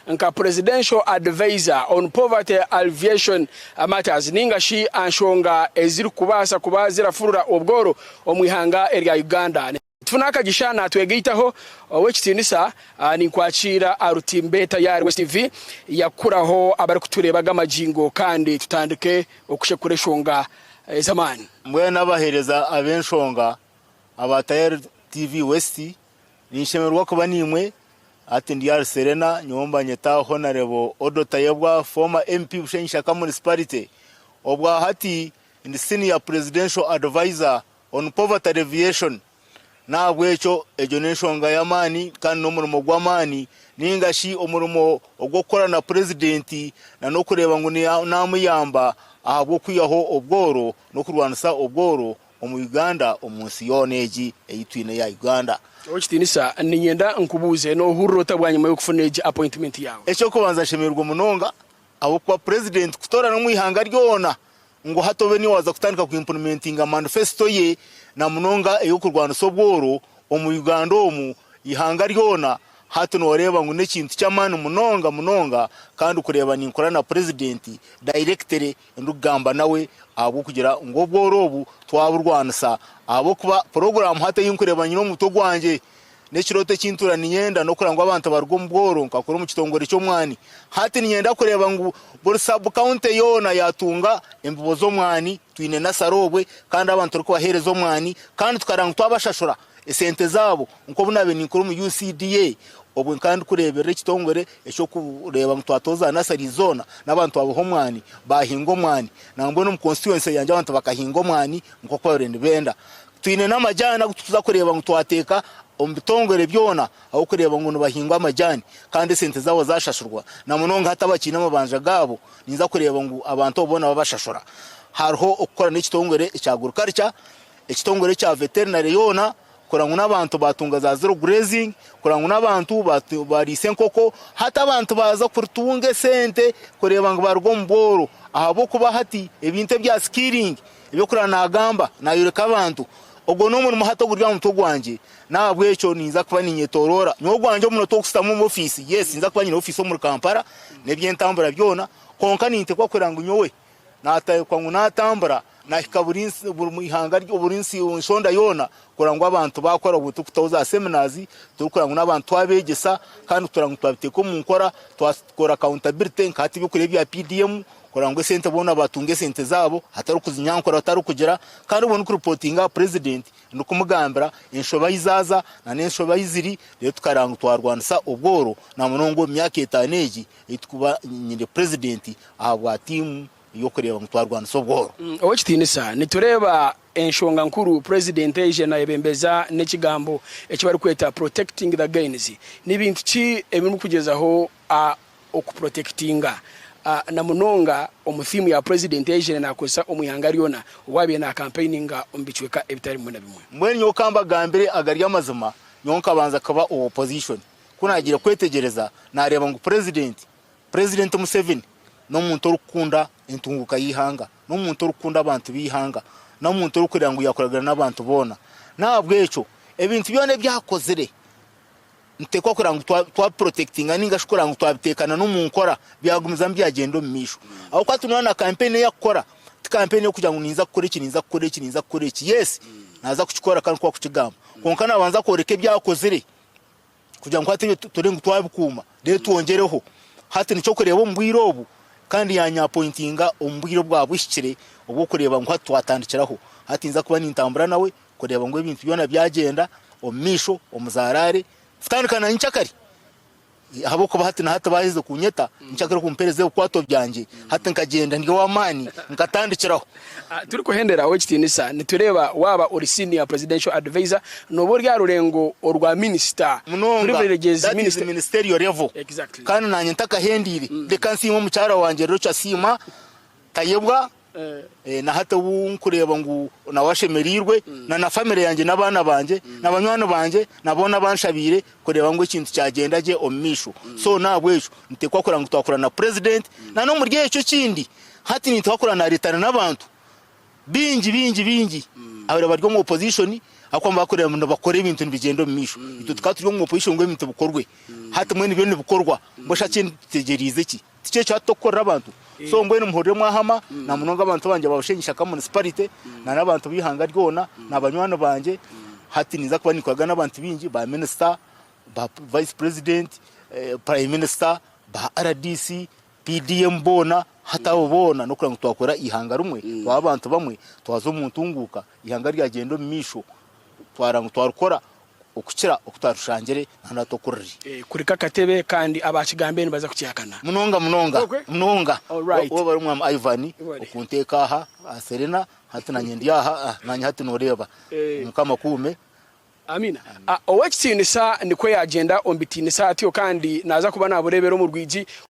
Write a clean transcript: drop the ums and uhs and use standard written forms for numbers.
nka presidential advisor on poverty alleviation matters ninga shi anshonga eziri kubasa kuba zirafurura obworo omwihanga erya Uganda. Tufunaka gishana twegeitaho wekitinisa ni kwakira arutimbe tayari West TV yakuraho abari kuturebaga amajingo kandi tutandike okushekure shonga zamani mwe nabahereza abenshonga abatayari TV West nishemerwa kuba nimwe ati ndiyar Serena nyomba nyeta honorable Odo Tayebwa former MP Bushenshaka municipality obwa hati ndi senior presidential advisor on poverty alleviation na bwecho ejo neshonga yamani kandi no murimo gwamani ninga shi omurimo ogokora na president na no kureba ngo namuyamba ahubwo kwiyaho obworo no kurwanisa obworo omu Uganda omunsi yoneji eyitwine ya Uganda. Okitinisa ninyenda nkubuze no hurota bwanyuma yo kufuneje appointment yawe. Echo kubanza shemerwa munonga abo kwa president kutora no mwihanga ryona ngo hatobe ni waza kutandika ku implementinga manifesto ye na munonga eyo kurwanisa obworo omu Uganda omu ihanga ryona hatu no wareba ngo ne kintu cy'amani munonga kandi kureba ni nkora na president directly ndugamba nawe abo kugira ngo bworobu twaburwanisa abo kuba program hata yinkureba nyino muto gwanje nekirote kintura ninyenda no kurangwa abantu barwo mbworo nkakora mu kitongore cyo mwani hati ninyenda kureba ngo buri sub county yona yatunga embubozo mwani twine na sarobwe kandi abantu riko baherezo mwani kandi tukaranga twabashashura esente zabo nko bunabe ninkuru mu UCDA obwe kandi kurebera ekitongore ekyo kureba mutwatoza na Arizona nabantu abo mwani bahingo mwani nambo no mu constituency yanje abantu bakahingo mwani nko kwa rende benda twine namajana tuza kureba mutwateka ombitongore byona aho kureba ngo bahingwa amajani kandi sente zabo zashashurwa na munonga hatabakina mabanja gabo ninza kureba ngo abantu obona babashashura hariho okukora n'ekitongore ekyagurukarica ekitongore cya veterinary yona kurangu n'abantu batunga za zero grazing kurangu n'abantu barise nkoko hata abantu baza kurtunga sente kureba ngo barwo mboro ahabo kuba hati ebinte bya skilling ebyo kurana agamba na yureka abantu ogo no muri muhato gurya muto gwanje nabwe echo ninza kuba ninyetorora nyo gwanje muno to kusitamu mu office yes ninza kuba nyine office mu Kampala nebye ntambura byona konka ninte kwa kurangu nyowe nataye kwa ngunatambura na hikaburinsi ihanga ry'uburinsi unshonda yona kurangwa abantu bakora ubutu kutoza seminars tukurangwa n'abantu abegesa kandi turangu twabiteko mu nkora twakora accountability nkati bikure bya PDM kurangwa sente bona batunge sente zabo hatari kuzinyankora hatari kugira kandi ubona kureportinga president nukumugambira inshoba izaza na nenshoba iziri rero tukaranga twarwanisa ubworo na munongo myaka etaneji itukuba nyine president ahabwa team yo kureba mutwarwanisa ubworo okitinisa nitureba enshonga nkuru president eje na ebembeza nekigambo ekibari kweta protecting the gains nibintu ki ebimu kugezaho okuprotectinga na munonga omuthimu ya president eje na akosa omuyanga ryona wabiye na campaigninga ombichweka ebitari muna bimwe mwenye okamba gambere agari amazima nyonka banza kaba opposition kunagira kwetegereza nareba ngo president Museveni no muntu rukunda intunguka yihanga no muntu rukunda abantu bihanga no muntu rukurira ngo yakoragana n'abantu bona nabwo echo ebintu byone byakozere ntekwa kuranga twa protectinga ninga shukura ngo twabitekana no munkora byagumiza mbyagendo mmisho aho kwa tunana campaign yakora campaign yo kugira ngo ninza gukora iki yes naza kuchikora kandi kwa kuchigamba konka nabanza koreke byakozere kugira ngo hati turi ngo twabikuma de tuongereho hati nico kureba mbwirobu kandi yanya pointinga umbwiro bwa bushikire ubwo kureba ngo twatandikiraho hati nza kuba nintambura nawe kureba ngo ibintu byona byagenda omisho omuzarare futandikana nchakari habo kuba hati na hata bahize kunyeta nchakari kumpereze kwato byanje hati nkagenda ndi wamani nkatandikiraho turi kuhendera wekitinisa nitureba waba uri senior presidential advisor no burya rurengo orwa minister privileges ministerial level exactly kana nanye ntaka hendiri de kansimo mucyara wanje rero cyasima Tayebwa na hata unkureba ngo nawashemerirwe na family yanjye nabana banje nabanywana banje nabona banshabire kureba ngo ikintu cyagenda je omisho so nabwejo ntekwa kora ngo twakora na president na no muri cyo kindi hati nitwakora na leta n'abantu bingi abari baryo mu opposition akwamba bakorera mu bakore ibintu bigendo misho ito tukaturi mu opposition ngo ibintu bukorwe hata mwe n'ibintu bukorwa mbosha kintegerize ki tice cyatokora abantu so mbwe n'umuhore mwahama na munonga abantu banje babashenyisha ka municipality na nabantu bihanga ryona nabanywana banje hati niza kuba nikwaga n'abantu bingi ba minister ba vice president prime minister ba RDC PDM bona hata ubona no kurango twakora ihanga rumwe abantu bamwe twazo muntunguka ihanga ryagendo misho twarango twarukora ukukira okutarushangere ntanatokurari kuri kakatebe kandi abakigambeni baza kukiyakana munonga wo bari umwama Ivan ukunteka aha Serena hati na nyendi aha nanya hati noreba mukama kume Amina owakitinisa nikwe yagenda ombitinisa atiyo kandi naza kuba naburebero mu rwigi